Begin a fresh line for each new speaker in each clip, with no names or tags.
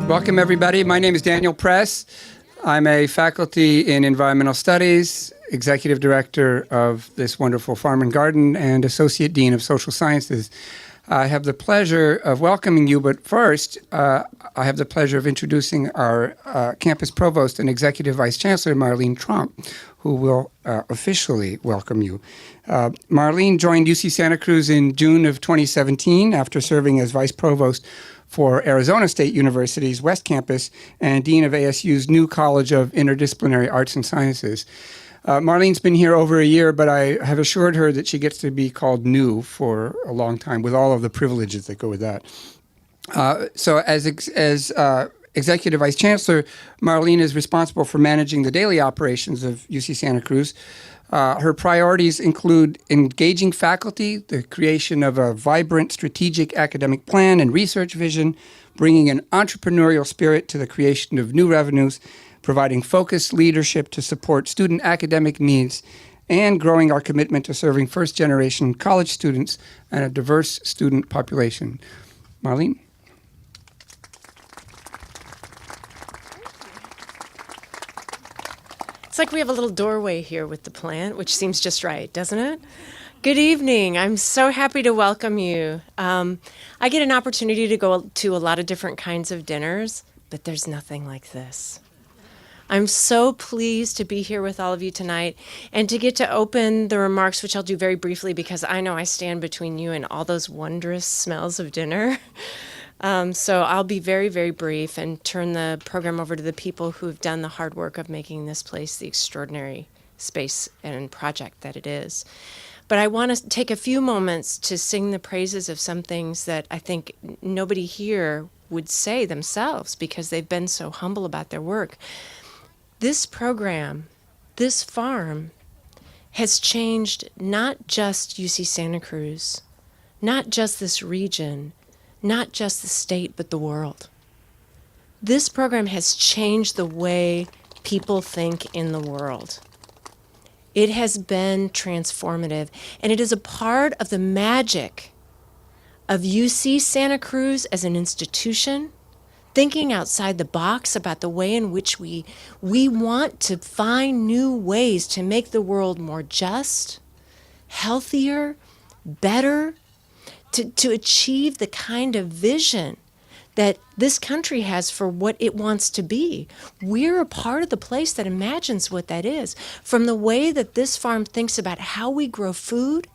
Welcome, everybody. My name is Daniel Press. I'm a faculty in environmental studies, executive director of this wonderful farm and garden, and associate dean of social sciences. I have the pleasure of welcoming you, but first, I have the pleasure of introducing our campus provost and executive vice chancellor, Marlene Tromp, who will officially welcome you. Marlene joined UC Santa Cruz in June of 2017 after serving as vice provost for Arizona State University's West Campus and dean of ASU's new College of Interdisciplinary Arts and Sciences. Marlene's been here over a year, but I have assured her that she gets to be called new for a long time with all of the privileges that go with that. So as Executive Vice Chancellor, Marlene is responsible for managing the daily operations of UC Santa Cruz. Her priorities include engaging faculty, the creation of a vibrant strategic academic plan and research vision, bringing an entrepreneurial spirit to the creation of new revenues, providing focused leadership to support student academic needs, and growing our commitment to serving first-generation college students and a diverse student population. Marlene?
It's like we have a little doorway here with the plant, which seems just right, doesn't it? Good evening. I'm so happy to welcome you. I get an opportunity to go to a lot of different kinds of dinners, but there's nothing like this. I'm so pleased to be here with all of you tonight and to get to open the remarks, which I'll do very briefly because I know I stand between you and all those wondrous smells of dinner. So I'll be very, very brief and turn the program over to the people who have done the hard work of making this place the extraordinary space and project that it is. But I want to take a few moments to sing the praises of some things that I think nobody here would say themselves because they've been so humble about their work. This program, this farm, has changed not just UC Santa Cruz, not just this region, not just the state, but the world. This program has changed the way people think in the world. It has been transformative, and it is a part of the magic of UC Santa Cruz as an institution, thinking outside the box about the way in which we want to find new ways to make the world more just, healthier, better, to achieve the kind of vision that this country has for what it wants to be. We're a part of the place that imagines what that is. From the way that this farm thinks about how we grow food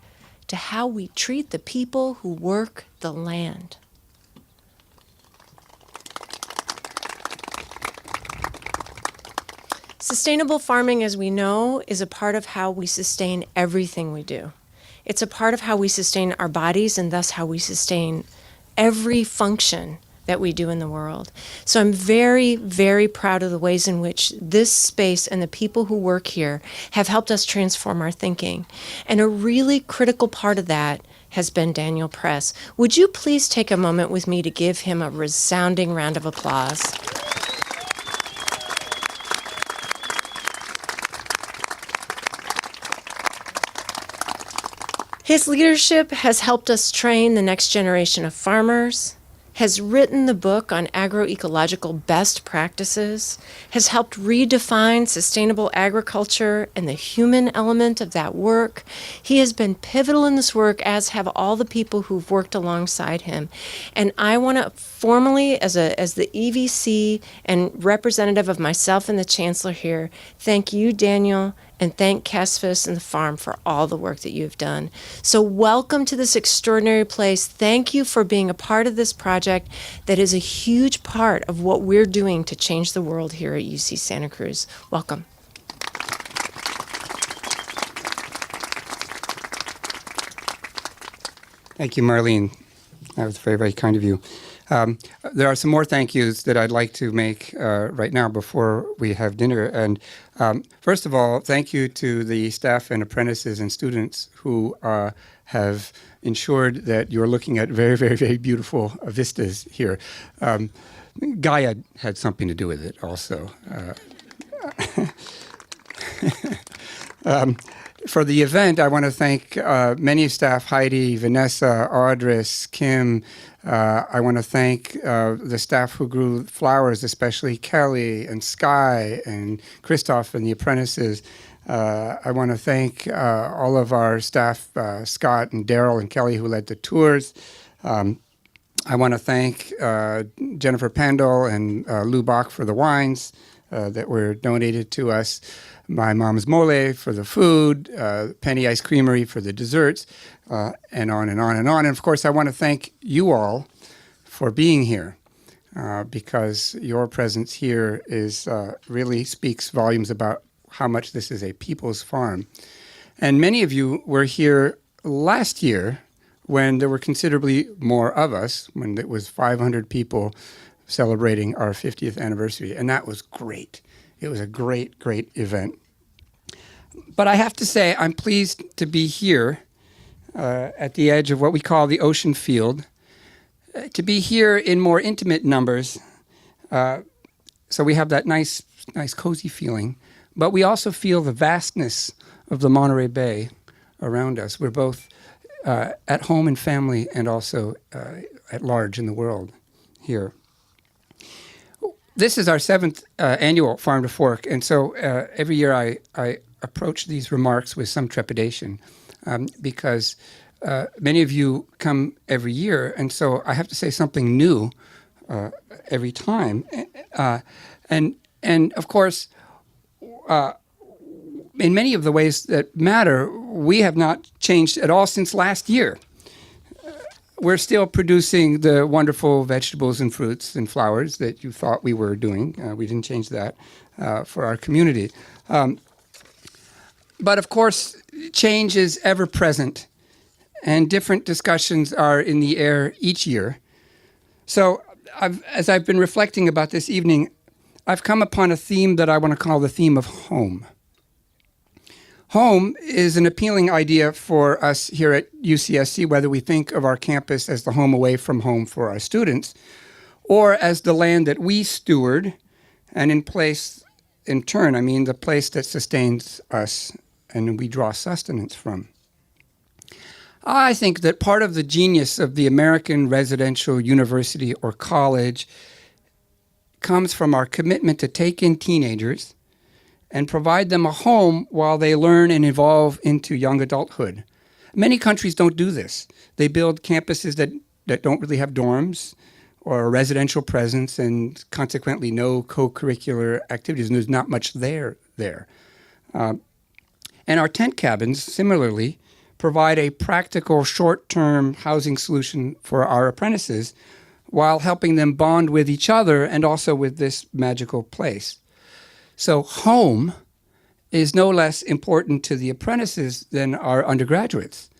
to how we treat the people who work the land. Sustainable farming, as we know, is a part of how we sustain everything we do. It's a part of how we sustain our bodies and thus how we sustain every function that we do in the world. So I'm very, very proud of the ways in which this space and the people who work here have helped us transform our thinking. And a really critical part of that has been Daniel Press. Would you please take a moment with me to give him a resounding round of applause? His leadership has helped us train the next generation of farmers, has written the book on agroecological best practices, has helped redefine sustainable agriculture and the human element of that work. He has been pivotal in this work, as have all the people who've worked alongside him. And I want to formally, as the EVC and representative of myself and the Chancellor here, thank you, Daniel, and thank CASFIS and the farm for all the work that you've done. So welcome to this extraordinary place. Thank you for being a part of this project that is a huge part of what we're doing to change the world here at UC Santa Cruz. Welcome.
Thank you, Marlene. That was very, very kind of you. There are some more thank yous that I'd like to make right now before we have dinner. And first of all, thank you to the staff and apprentices and students who have ensured that you're looking at very, very, very beautiful vistas here. Gaia had something to do with it also. For the event, I want to thank many staff, Heidi, Vanessa, Audris, Kim. I want to thank the staff who grew flowers, especially Kelly and Sky and Christoph and the apprentices. I want to thank all of our staff, Scott and Daryl and Kelly, who led the tours. I want to thank Jennifer Pandel and Lou Bach for the wines that were donated to us. My mom's mole for the food, Penny Ice Creamery for the desserts, and on and on and on. And of course, I want to thank you all for being here, because your presence here is really speaks volumes about how much this is a people's farm. And many of you were here last year when there were considerably more of us, when it was 500 people celebrating our 50th anniversary. And that was great. It was a great, great event. But I have to say, I'm pleased to be here at the edge of what we call the ocean field, to be here in more intimate numbers. So we have that nice, cozy feeling. But we also feel the vastness of the Monterey Bay around us. We're both at home in family and also at large in the world here. This is our 7th annual Farm to Fork, and so every year I approach these remarks with some trepidation because many of you come every year, and so I have to say something new every time. And of course, in many of the ways that matter, we have not changed at all since last year. We're still producing the wonderful vegetables and fruits and flowers that you thought we were doing. We didn't change that for our community. But of course, change is ever present, and different discussions are in the air each year. So as I've been reflecting about this evening, I've come upon a theme that I want to call the theme of home. Home is an appealing idea for us here at UCSC, whether we think of our campus as the home away from home for our students, or as the land that we steward, and in turn, I mean the place that sustains us and we draw sustenance from. I think that part of the genius of the American residential university or college comes from our commitment to take in teenagers and provide them a home while they learn and evolve into young adulthood. Many countries don't do this. They build campuses that don't really have dorms or a residential presence and consequently no co-curricular activities, and there's not much there. And our tent cabins, similarly, provide a practical short-term housing solution for our apprentices while helping them bond with each other and also with this magical place. So home is no less important to the apprentices than our undergraduates.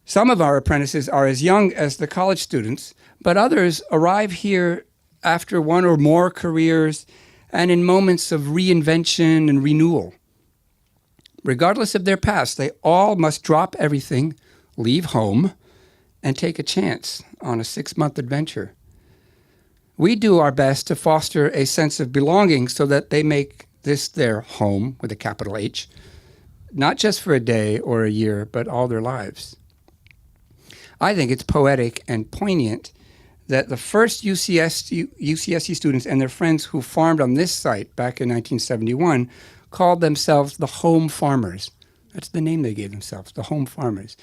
Some of our apprentices are as young as the college students, but others arrive here after one or more careers and in moments of reinvention and renewal. Regardless of their past, they all must drop everything, leave home, and take a chance on a 6-month adventure. We do our best to foster a sense of belonging so that they make this their home, with a capital H, not just for a day or a year, but all their lives. I think it's poetic and poignant that the first UCSC students and their friends who farmed on this site back in 1971 called themselves the Home Farmers. That's the name they gave themselves, the Home Farmers.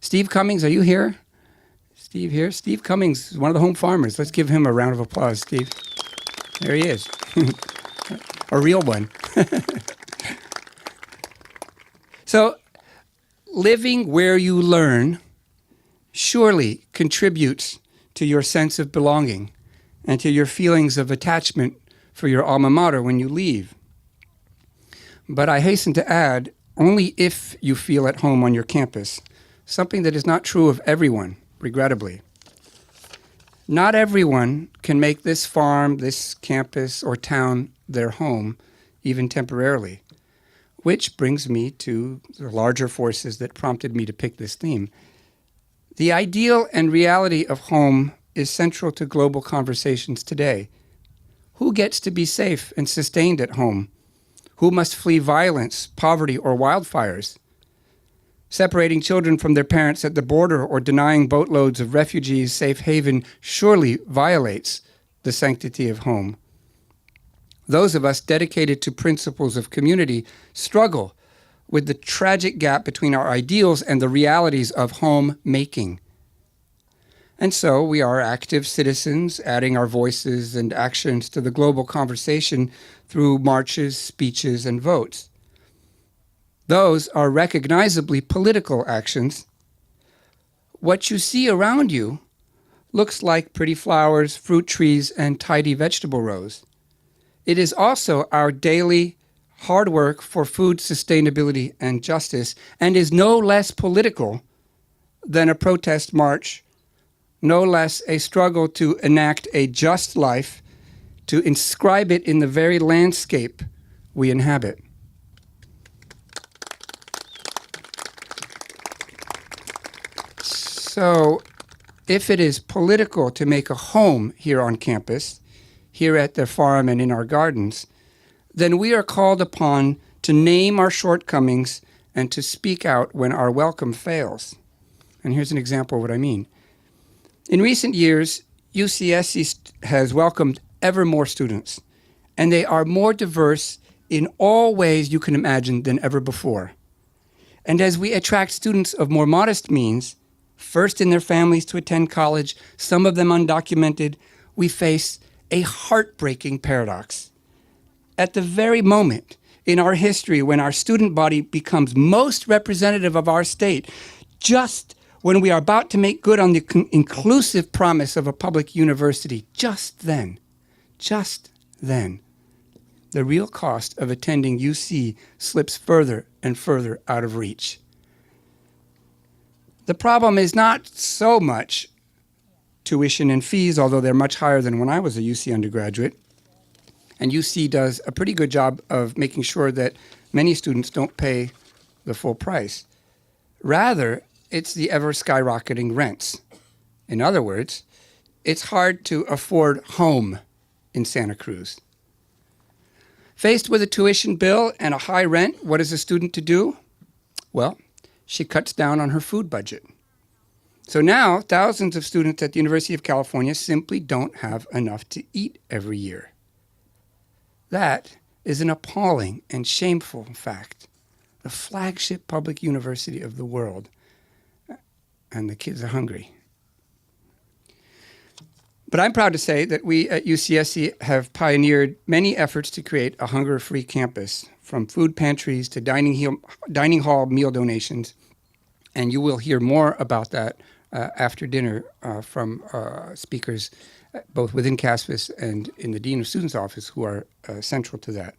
Steve Cummings, are you here? Steve here? Steve Cummings is one of the Home Farmers. Let's give him a round of applause, Steve. There he is. A real one. So, living where you learn surely contributes to your sense of belonging and to your feelings of attachment for your alma mater when you leave. But I hasten to add, only if you feel at home on your campus, something that is not true of everyone, regrettably. Not everyone can make this farm, this campus, or town their home, even temporarily. Which brings me to the larger forces that prompted me to pick this theme. The ideal and reality of home is central to global conversations today. Who gets to be safe and sustained at home? Who must flee violence, poverty, or wildfires? Separating children from their parents at the border or denying boatloads of refugees safe haven surely violates the sanctity of home. Those of us dedicated to principles of community struggle with the tragic gap between our ideals and the realities of home making. And so we are active citizens, adding our voices and actions to the global conversation through marches, speeches, and votes. Those are recognizably political actions. What you see around you looks like pretty flowers, fruit trees, and tidy vegetable rows. It is also our daily hard work for food sustainability and justice, and is no less political than a protest march, no less a struggle to enact a just life, to inscribe it in the very landscape we inhabit. So, if it is political to make a home here on campus, here at the farm and in our gardens, then we are called upon to name our shortcomings and to speak out when our welcome fails. And here's an example of what I mean. In recent years, UCSC has welcomed ever more students, and they are more diverse in all ways you can imagine than ever before. And as we attract students of more modest means, first in their families to attend college, some of them undocumented, we face a heartbreaking paradox. At the very moment in our history when our student body becomes most representative of our state, just when we are about to make good on the inclusive promise of a public university, just then, the real cost of attending UC slips further and further out of reach. The problem is not so much tuition and fees, although they're much higher than when I was a UC undergraduate. And UC does a pretty good job of making sure that many students don't pay the full price. Rather, it's the ever skyrocketing rents. In other words, it's hard to afford home in Santa Cruz. Faced with a tuition bill and a high rent, what is a student to do? Well, she cuts down on her food budget. So now, thousands of students at the University of California simply don't have enough to eat every year. That is an appalling and shameful fact. The flagship public university of the world, and the kids are hungry. But I'm proud to say that we at UCSC have pioneered many efforts to create a hunger-free campus, from food pantries to dining hall meal donations. And you will hear more about that after dinner from speakers both within CASPAS and in the Dean of Students' office who are central to that.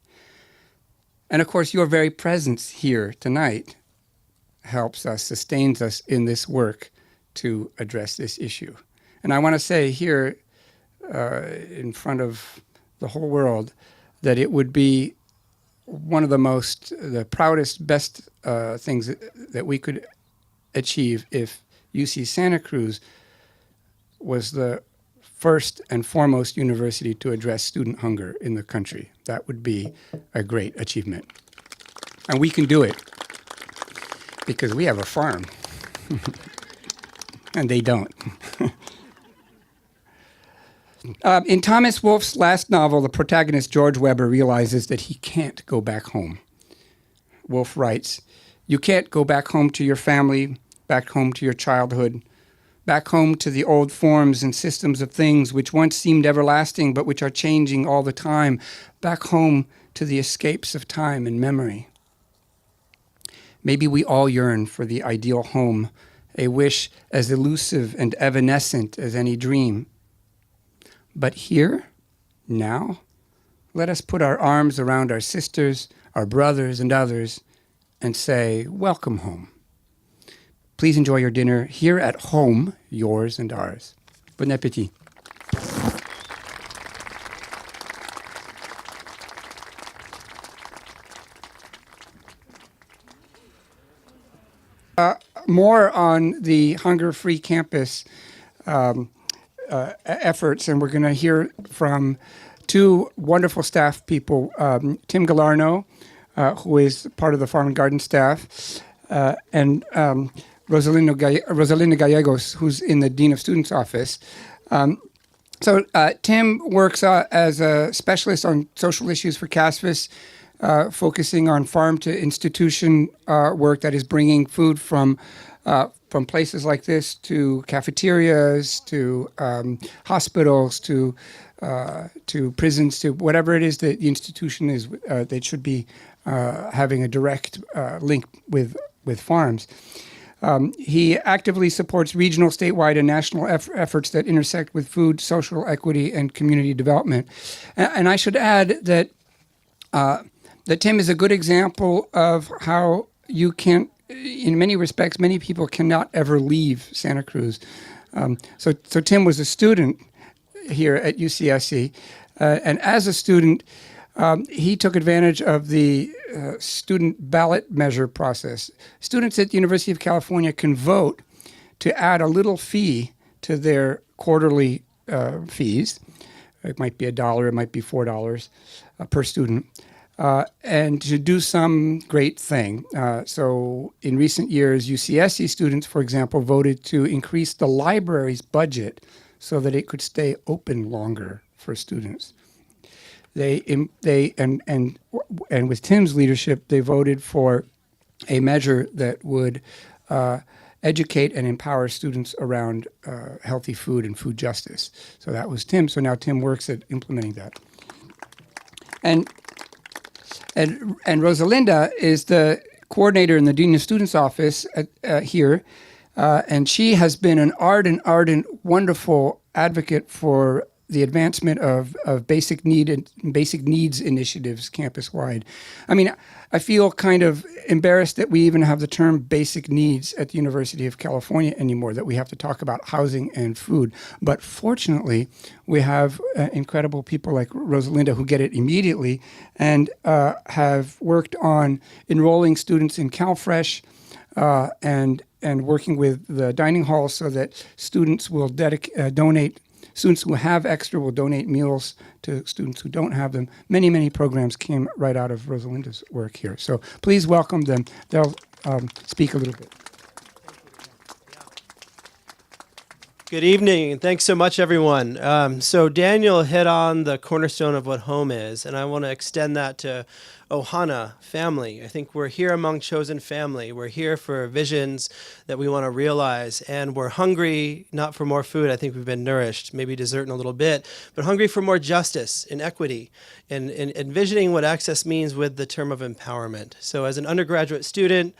And of course, your very presence here tonight helps us, sustains us in this work to address this issue. And I want to say here in front of the whole world that it would be one of the proudest, best things that we could achieve if UC Santa Cruz was the first and foremost university to address student hunger in the country. That would be a great achievement. And we can do it because we have a farm. And they don't. In Thomas Wolfe's last novel, the protagonist, George Weber, realizes that he can't go back home. Wolfe writes, "You can't go back home to your family, back home to your childhood, back home to the old forms and systems of things which once seemed everlasting but which are changing all the time, back home to the escapes of time and memory." Maybe we all yearn for the ideal home, a wish as elusive and evanescent as any dream. But here, now, let us put our arms around our sisters, our brothers, and others and say, welcome home. Please enjoy your dinner here at home, yours and ours. Bon appétit. More on the hunger-free campus efforts, and we're going to hear from two wonderful staff people, Tim Galarneau, who is part of the Farm and Garden staff, and Rosalinda Gallegos, who's in the Dean of Students office. So Tim works as a specialist on social issues for CASVIS, focusing on farm to institution work that is bringing food from places like this to cafeterias, to hospitals, to prisons, to whatever it is that the institution is that should be having a direct link with farms. He actively supports regional, statewide, and national efforts that intersect with food, social equity, and community development. And I should add that Tim is a good example of how you can, in many respects, many people cannot ever leave Santa Cruz. So Tim was a student here at UCSC, and as a student, he took advantage of the student ballot measure process. Students at the University of California can vote to add a little fee to their quarterly fees. It might be $1, it might be $4 per student, and to do some great thing. So in recent years, UCSC students, for example, voted to increase the library's budget so that it could stay open longer for students. And with Tim's leadership, they voted for a measure that would educate and empower students around healthy food and food justice. So that was Tim. So now Tim works at implementing that. And Rosalinda is the coordinator in the Dean of Students office here, and she has been an ardent, wonderful advocate for the advancement of basic needs initiatives campus-wide. I mean, I feel kind of embarrassed that we even have the term basic needs at the University of California anymore, that we have to talk about housing and food. But fortunately, we have incredible people like Rosalinda who get it immediately and have worked on enrolling students in CalFresh and working with the dining halls so that students will donate. Students who have extra will donate meals to students who don't have them. Many programs came right out of Rosalinda's work here. So please welcome them. They'll speak a little bit.
Good evening, and thanks so much, everyone. So Daniel hit on the cornerstone of what home is, and I want to extend that to Ohana, family. I think we're here among chosen family. We're here for visions that we want to realize, and we're hungry not for more food. I think we've been nourished, maybe dessert in a little bit, but hungry for more justice and equity, and envisioning what access means with the term of empowerment. So as an undergraduate student,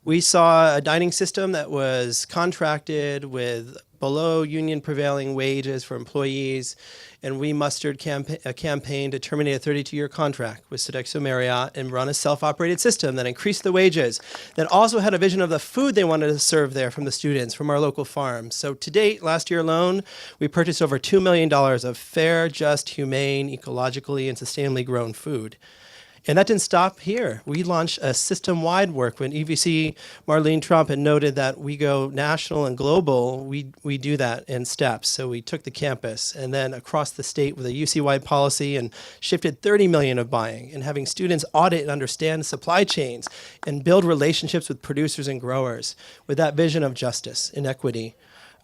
we saw a dining system that was contracted with below union prevailing wages for employees, and we mustered a campaign to terminate a 32-year contract with Sodexo Marriott and run a self-operated system that increased the wages, that also had a vision of the food they wanted to serve there from the students, from our local farms. So to date, last year alone, we purchased over $2 million of fair, just, humane, ecologically, and sustainably grown food. And that didn't stop here. We launched a system-wide work. When EVC Marlene Tromp had noted that we go national and global, we do that in steps. So we took the campus and then across the state with a UC-wide policy and shifted $30 million of buying and having students audit and understand supply chains and build relationships with producers and growers with that vision of justice and equity.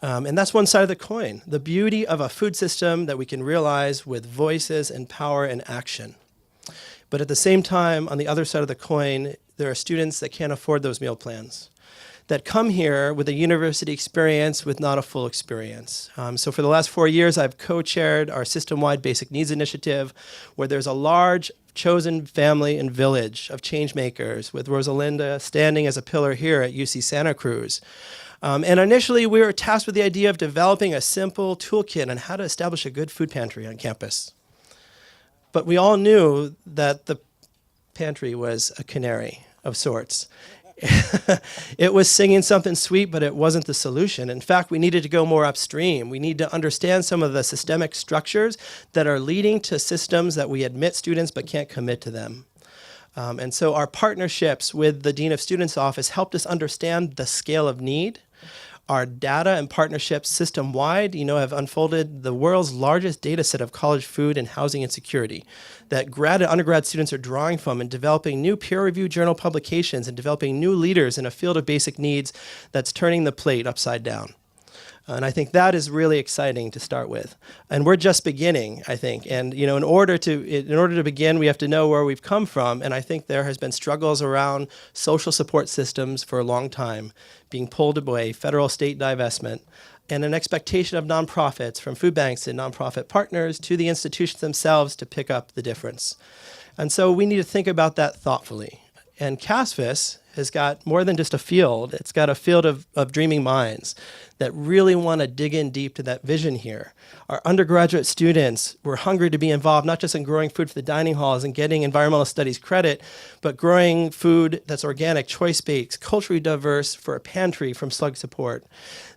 And that's one side of the coin, the beauty of a food system that we can realize with voices and power and action. But at the same time, on the other side of the coin, there are students that can't afford those meal plans, that come here with a university experience with not a full experience. So for the last 4 years, I've co-chaired our system-wide basic needs initiative, where there's a large chosen family and village of change makers, with Rosalinda standing as a pillar here at UC Santa Cruz. And initially, we were tasked with the idea of developing a simple toolkit on how to establish a good food pantry on campus. But we all knew that the pantry was a canary of sorts. It was singing something sweet, but it wasn't the solution. In fact, we needed to go more upstream. We need to understand some of the systemic structures that are leading to systems that we admit students but can't commit to them. And so our partnerships with the Dean of Students office helped us understand the scale of need. our data and partnerships system-wide, have unfolded the world's largest data set of college food and housing insecurity that grad and undergrad students are drawing from and developing new peer-reviewed journal publications and developing new leaders in a field of basic needs that's turning the plate upside down. And I think that is really exciting to start with. And we're just beginning, I think. And in order to begin, we have to know where we've come from. And I think there has been struggles around social support systems for a long time, being pulled away, federal state divestment, and an expectation of nonprofits, from food banks and nonprofit partners to the institutions themselves, to pick up the difference. And so we need to think about that thoughtfully. And CASFIS has got more than just a field. It's got a field of dreaming minds that really want to dig in deep to that vision here. Our undergraduate students were hungry to be involved, not just in growing food for the dining halls and getting environmental studies credit, but growing food that's organic, choice-based, culturally diverse for a pantry from slug support.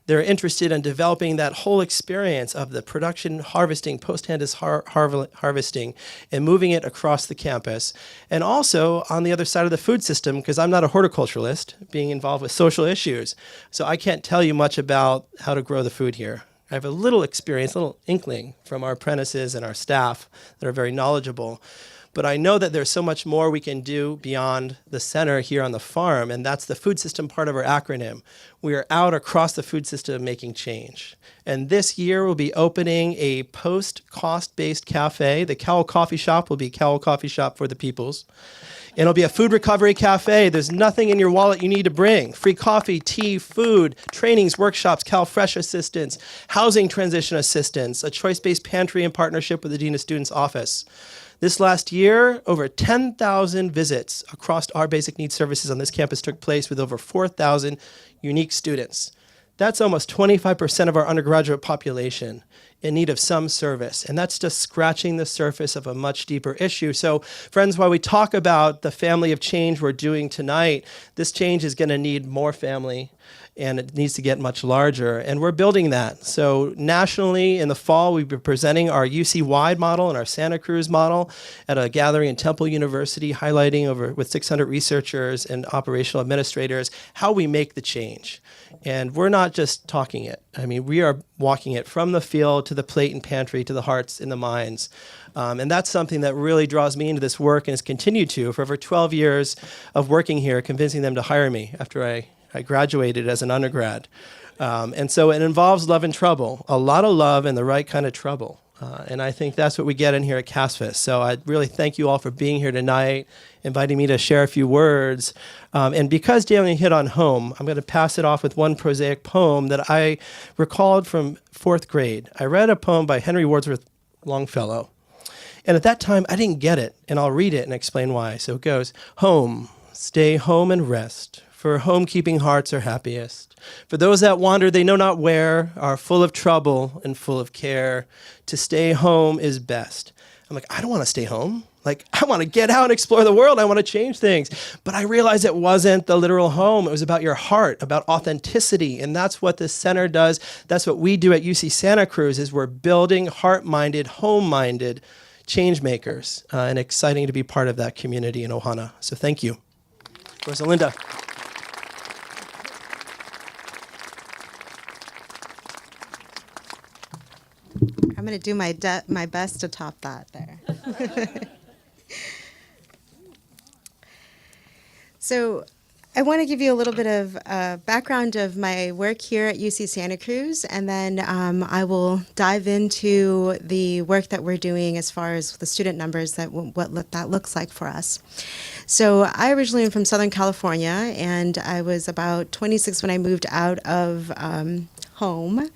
They're interested in developing that whole experience of the production, harvesting, post-harvest harvesting, and moving it across the campus. And also on the other side of the food system, because I'm not a horticulturalist, being involved with social issues. So I can't tell you much about how to grow the food here. I have a little experience, a little inkling from our apprentices and our staff that are very knowledgeable. But I know that there's so much more we can do beyond the center here on the farm, and that's the food system part of our acronym. We are out across the food system making change. And this year we'll be opening a post-cost-based cafe. The Cowell Coffee Shop will be Cowell Coffee Shop for the peoples. And it'll be a food recovery cafe. There's nothing in your wallet you need to bring. Free coffee, tea, food, trainings, workshops, Cal Fresh assistance, housing transition assistance, a choice-based pantry in partnership with the Dean of Students office. This last year, over 10,000 visits across our basic needs services on this campus took place with over 4,000 unique students. That's almost 25% of our undergraduate population in need of some service. And that's just scratching the surface of a much deeper issue. So, friends, while we talk about the family of change we're doing tonight, this change is going to need more family, and it needs to get much larger, and we're building that. So nationally, in the fall, we'll be presenting our UC-wide model and our Santa Cruz model at a gathering in Temple University, highlighting with 600 researchers and operational administrators how we make the change. And we're not just talking it. I mean, we are walking it from the field to the plate and pantry to the hearts and the minds. And that's something that really draws me into this work and has continued to for over 12 years of working here, convincing them to hire me after I graduated as an undergrad. And so it involves love and trouble, a lot of love and the right kind of trouble. And I think that's what we get in here at CASFIS. So I really thank you all for being here tonight, inviting me to share a few words. And because Daniel hit on home, I'm going to pass it off with one prosaic poem that I recalled from 4th grade. I read a poem by Henry Wadsworth Longfellow. And at that time, I didn't get it. And I'll read it and explain why. So it goes, home, stay home and rest. For home-keeping hearts are happiest. For those that wander, they know not where, are full of trouble and full of care. To stay home is best. I'm like, I don't want to stay home. Like, I want to get out and explore the world. I want to change things. But I realized it wasn't the literal home. It was about your heart, about authenticity. And that's what this center does. That's what we do at UC Santa Cruz, is we're building heart-minded, home-minded change makers. And exciting to be part of that community in Ohana. So thank you. Rosalinda.
I'm going to do my best to top that there. So I want to give you a little bit of background of my work here at UC Santa Cruz, and then I will dive into the work that we're doing as far as the student numbers, that looks like for us. So I originally am from Southern California, and I was about 26 when I moved out of home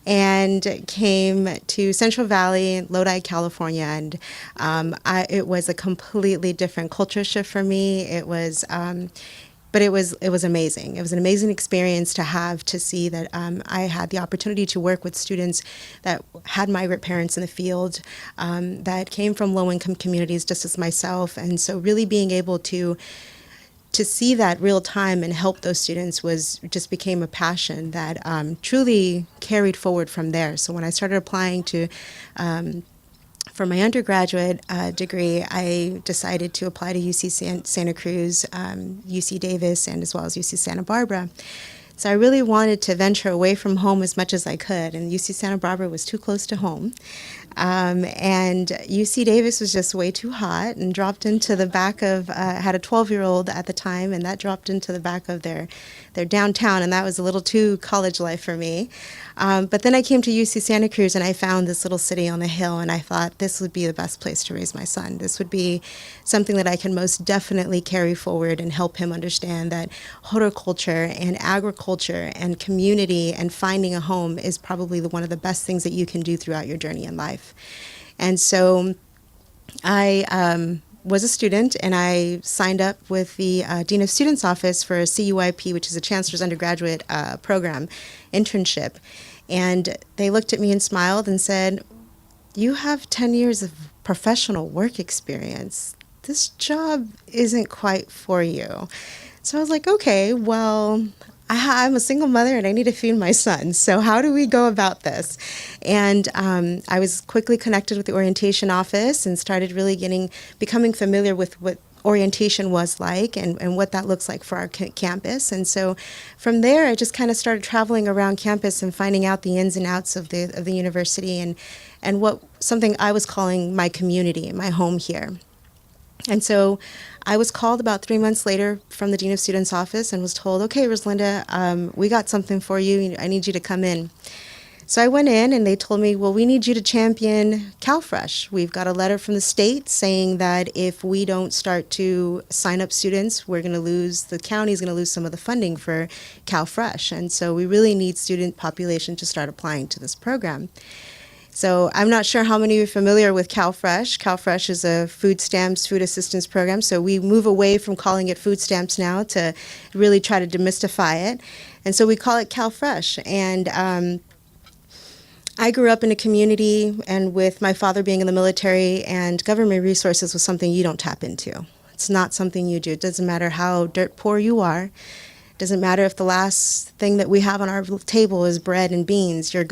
and came to Central Valley, Lodi, California, and it was a completely different culture shift for me. But it was amazing. It was an amazing experience to see that I had the opportunity to work with students that had migrant parents in the field, that came from low-income communities just as myself, and so really being able to see that real time and help those students just became a passion that truly carried forward from there. So when I started applying for my undergraduate degree, I decided to apply to UC Santa Cruz, UC Davis, and as well as UC Santa Barbara So I really wanted to venture away from home as much as I could, and UC Santa Barbara was too close to home. And UC Davis was just way too hot, and dropped into the back of, had a 12-year-old at the time, and that dropped into the back of their downtown, and that was a little too college life for me. But then I came to UC Santa Cruz, and I found this little city on the hill, and I thought this would be the best place to raise my son. This would be something that I can most definitely carry forward and help him understand that horticulture and agriculture and community and finding a home is probably one of the best things that you can do throughout your journey in life. And so I was a student, and I signed up with the Dean of Students Office for a CUIP, which is a Chancellor's Undergraduate Program internship. And they looked at me and smiled and said, "You have 10 years of professional work experience. This job isn't quite for you." So I was like, okay, well, I'm a single mother and I need to feed my son. So how do we go about this? And I was quickly connected with the orientation office and started really becoming familiar with what orientation was like and what that looks like for our campus. And so from there, I just kind of started traveling around campus and finding out the ins and outs of the university and what something I was calling my community, my home here. And so I was called about 3 months later from the Dean of Students office and was told, "Okay, Rosalinda, we got something for you. I need you to come in." So I went in and they told me, "Well, we need you to champion CalFresh. We've got a letter from the state saying that if we don't start to sign up students, the county's going to lose some of the funding for CalFresh. And so we really need student population to start applying to this program." So I'm not sure how many of you are familiar with CalFresh. CalFresh is a food stamps, food assistance program. So we move away from calling it food stamps now to really try to demystify it. And so we call it CalFresh. And I grew up in a community, and with my father being in the military, and government resources was something you don't tap into. It's not something you do. It doesn't matter how dirt poor you are. It doesn't matter if the last thing that we have on our table is bread and beans. You're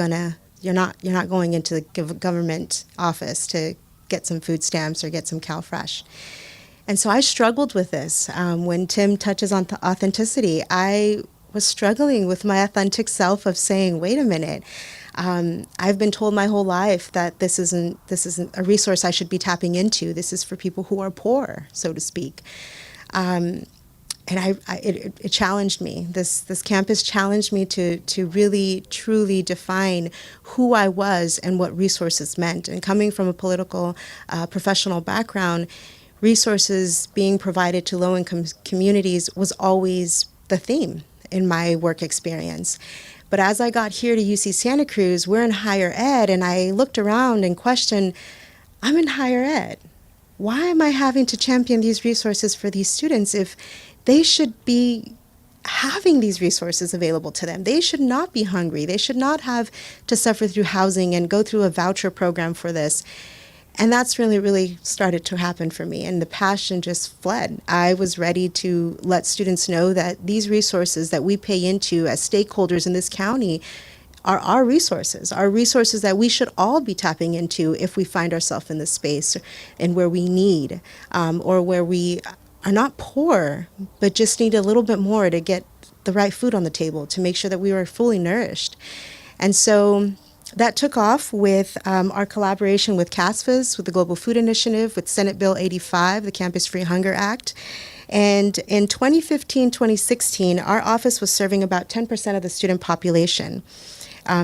not going into the government office to get some food stamps or get some CalFresh. And so I struggled with this. When Tim touches on authenticity, I was struggling with my authentic self of saying, wait a minute, I've been told my whole life that this isn't a resource I should be tapping into. This is for people who are poor, so to speak. And it challenged me. This campus challenged me to really, truly define who I was and what resources meant. And coming from a political, professional background, resources being provided to low-income communities was always the theme in my work experience. But as I got here to UC Santa Cruz, we're in higher ed, and I looked around and questioned, I'm in higher ed. Why am I having to champion these resources for these students if they should be having these resources available to them? They should not be hungry. They should not have to suffer through housing and go through a voucher program for this. And that's really, really started to happen for me, and the passion just fled. I was ready to let students know that these resources that we pay into as stakeholders in this county are our resources that we should all be tapping into if we find ourselves in this space and where we need, or where we are not poor, but just need a little bit more to get the right food on the table, to make sure that we are fully nourished. And so that took off with our collaboration with CASFAS, with the Global Food Initiative, with Senate Bill 85, the Campus Free Hunger Act. And in 2015, 2016, our office was serving about 10% of the student population.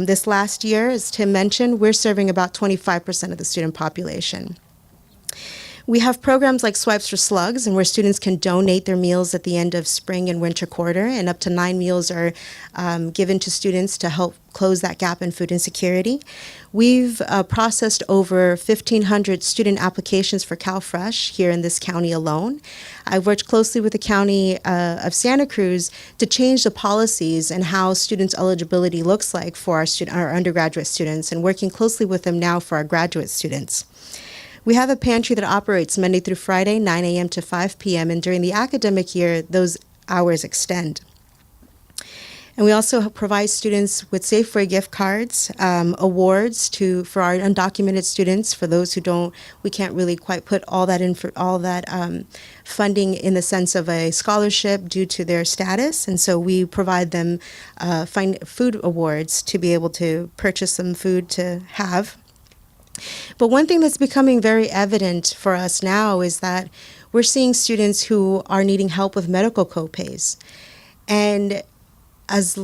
This last year, as Tim mentioned, we're serving about 25% of the student population. We have programs like Swipes for Slugs, and where students can donate their meals at the end of spring and winter quarter, and up to 9 meals are given to students to help close that gap in food insecurity. We've processed over 1,500 student applications for CalFresh here in this county alone. I've worked closely with the county of Santa Cruz to change the policies and how students' eligibility looks like for our undergraduate students, and working closely with them now for our graduate students. We have a pantry that operates Monday through Friday, 9 a.m. to 5 p.m., and during the academic year, those hours extend. And we also provide students with Safeway gift cards, awards for our undocumented students. For those who don't, we can't really quite put all that funding in the sense of a scholarship due to their status, and so we provide them food awards to be able to purchase some food to have. But one thing that's becoming very evident for us now is that we're seeing students who are needing help with medical copays. And as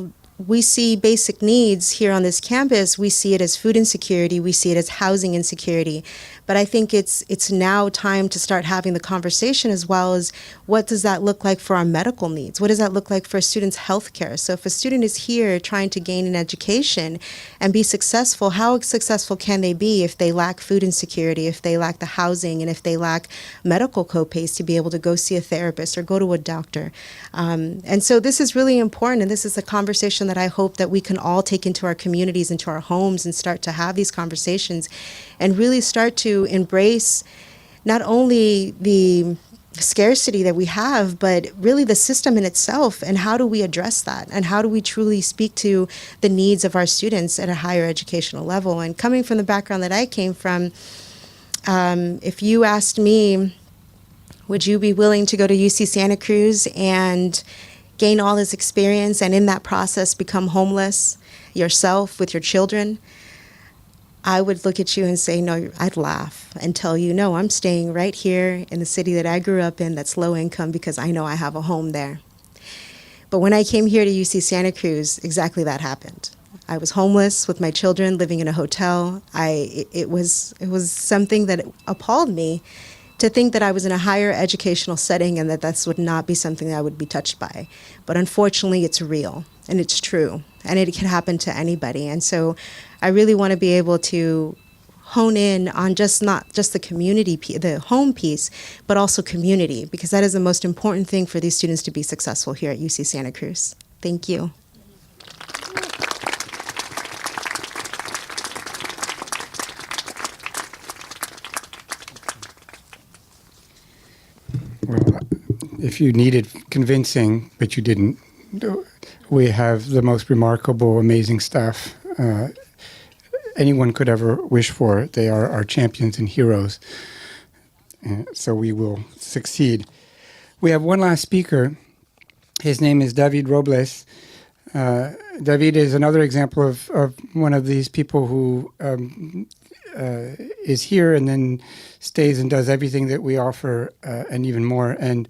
we see basic needs here on this campus, we see it as food insecurity, we see it as housing insecurity. But I think it's now time to start having the conversation as well as what does that look like for our medical needs? What does that look like for a student's health care? So if a student is here trying to gain an education and be successful, how successful can they be if they lack food insecurity, if they lack the housing, and if they lack medical copays to be able to go see a therapist or go to a doctor? And so this is really important, and this is a conversation that I hope that we can all take into our communities, into our homes, and start to have these conversations and really start to embrace not only the scarcity that we have, but really the system in itself, and how do we address that, and how do we truly speak to the needs of our students at a higher educational level. And coming from the background that I came from, if you asked me, would you be willing to go to UC Santa Cruz and gain all this experience and in that process become homeless yourself with your children? I would look at you and say, no, I'd laugh and tell you, no, I'm staying right here in the city that I grew up in that's low income because I know I have a home there. But when I came here to UC Santa Cruz, exactly that happened. I was homeless with my children, living in a hotel. It was something that appalled me to think that I was in a higher educational setting and that this would not be something that I would be touched by. But unfortunately, it's real and it's true, and it can happen to anybody. And so I really want to be able to hone in on not just the community, the home piece, but also community, because that is the most important thing for these students to be successful here at UC Santa Cruz. Thank you.
Well, if you needed convincing, but you didn't, we have the most remarkable, amazing staff anyone could ever wish for. They are our champions and heroes. So we will succeed. We have one last speaker. His name is David Robles. David is another example of one of these people who is here and then stays and does everything that we offer and even more. And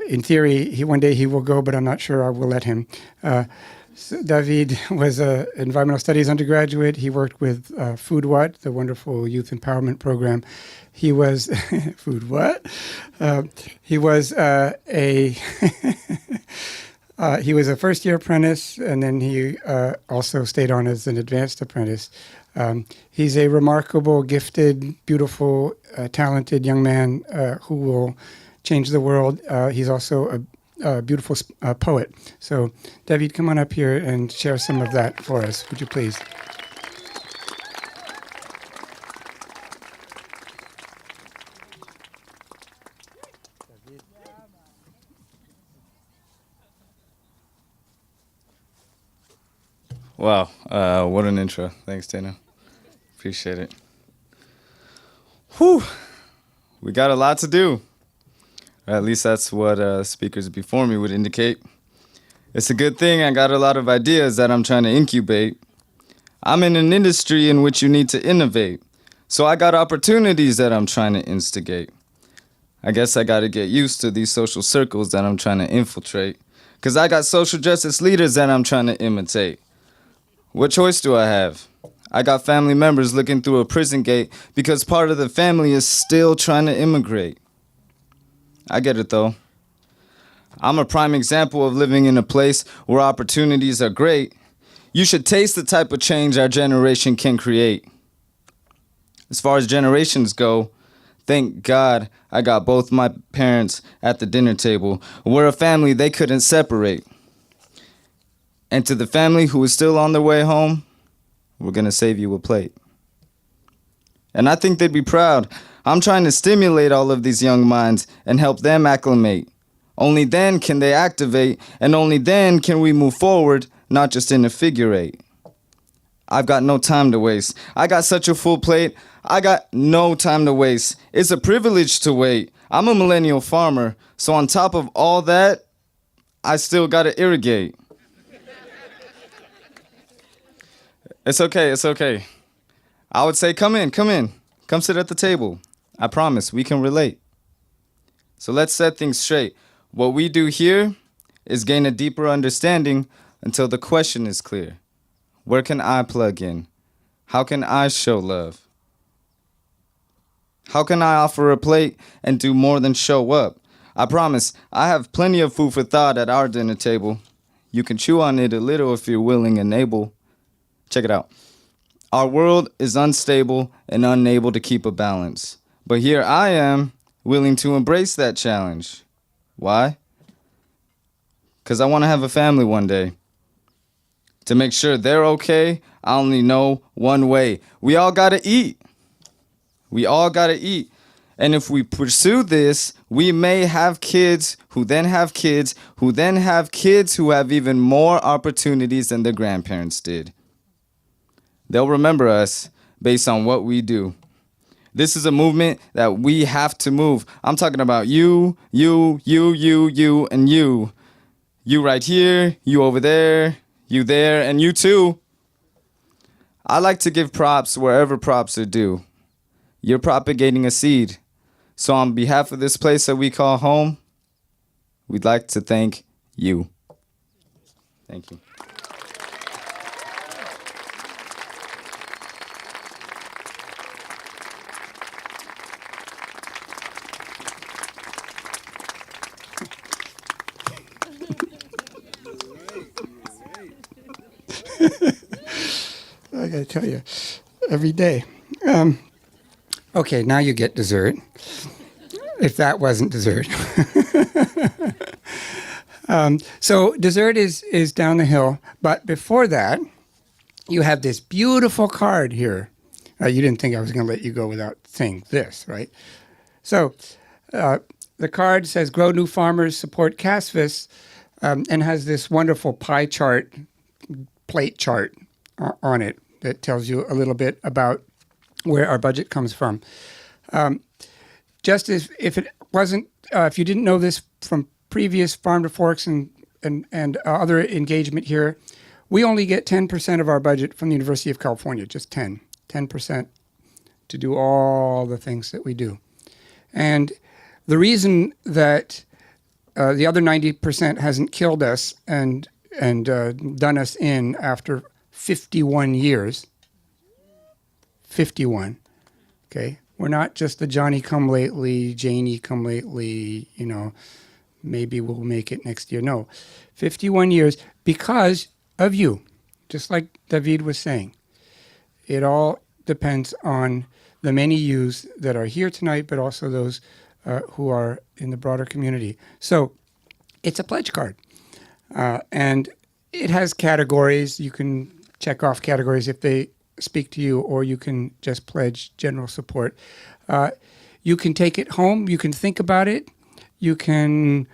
in theory, one day he will go, but I'm not sure I will let him. So David was an environmental studies undergraduate. He worked with Food What, the wonderful youth empowerment program. He was Food What? He was he was a first-year apprentice, and then he also stayed on as an advanced apprentice. He's a remarkable, gifted, beautiful, talented young man who will change the world. He's also a beautiful poet. So, David, come on up here and share some of that for us, would you please?
Wow, what an intro. Thanks, Dana. Appreciate it. Whew, we got a lot to do. At least that's what speakers before me would indicate. It's a good thing I got a lot of ideas that I'm trying to incubate. I'm in an industry in which you need to innovate, so I got opportunities that I'm trying to instigate. I guess I gotta get used to these social circles that I'm trying to infiltrate, 'cause I got social justice leaders that I'm trying to imitate. What choice do I have? I got family members looking through a prison gate because part of the family is still trying to immigrate. I get it though. I'm a prime example of living in a place where opportunities are great. You should taste the type of change our generation can create. As far as generations go, thank God I got both my parents at the dinner table. We're a family they couldn't separate. And to the family who is still on their way home, we're gonna save you a plate. And I think they'd be proud. I'm trying to stimulate all of these young minds and help them acclimate. Only then can they activate, and only then can we move forward, not just in a figure eight. I've got no time to waste. I got such a full plate. I got no time to waste. It's a privilege to wait. I'm a millennial farmer, so on top of all that, I still gotta irrigate. It's okay, it's okay. I would say come in. Come sit at the table. I promise we can relate. So let's set things straight. What we do here is gain a deeper understanding until the question is clear. Where can I plug in? How can I show love? How can I offer a plate and do more than show up? I promise I have plenty of food for thought at our dinner table. You can chew on it a little if you're willing and able. Check it out. Our world is unstable and unable to keep a balance. But here I am, willing to embrace that challenge. Why? Because I want to have a family one day. To make sure they're okay, I only know one way. We all gotta eat. We all gotta eat. And if we pursue this, we may have kids who then have kids who then have kids who have even more opportunities than their grandparents did. They'll remember us based on what we do. This is a movement that we have to move. I'm talking about you, and you. You right here, you over there, you there, and you too. I like to give props wherever props are due. You're propagating a seed. So on behalf of this place that we call home, we'd like to thank you. Thank you.
I gotta tell you, every day. Okay, now you get dessert. If that wasn't dessert. So dessert is down the hill, but before that, you have this beautiful card here. You didn't think I was going to let you go without saying this, right? So the card says, "Grow New Farmers, Support CASVIS," and has this wonderful pie chart, plate chart on it that tells you a little bit about where our budget comes from. Just as if it wasn't, if you didn't know this from previous Farm to Forks and other engagement here, we only get 10% of our budget from the University of California, just 10% to do all the things that we do. And the reason that the other 90% hasn't killed us and done us in after 51 years, 51, okay? We're not just the Johnny come lately, Janie come lately, maybe we'll make it next year. No, 51 years because of you, just like David was saying. It all depends on the many yous that are here tonight, but also those who are in the broader community. So it's a pledge card. And it has categories. You can check off categories if they speak to you, or you can just pledge general support. You can take it home. You can think about it. You can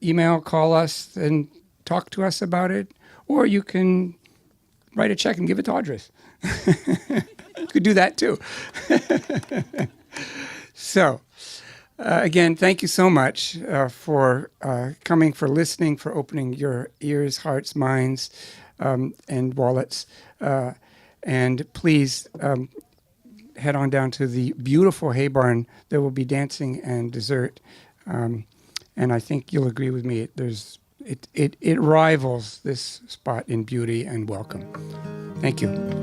email, call us, and talk to us about it. Or you can write a check and give it to Audrey. You could do that too. So, again, thank you so much for coming, for listening, for opening your ears, hearts, minds, and wallets. And please head on down to the beautiful hay barn. There will be dancing and dessert. And I think you'll agree with me. It rivals this spot in beauty and welcome. Thank you.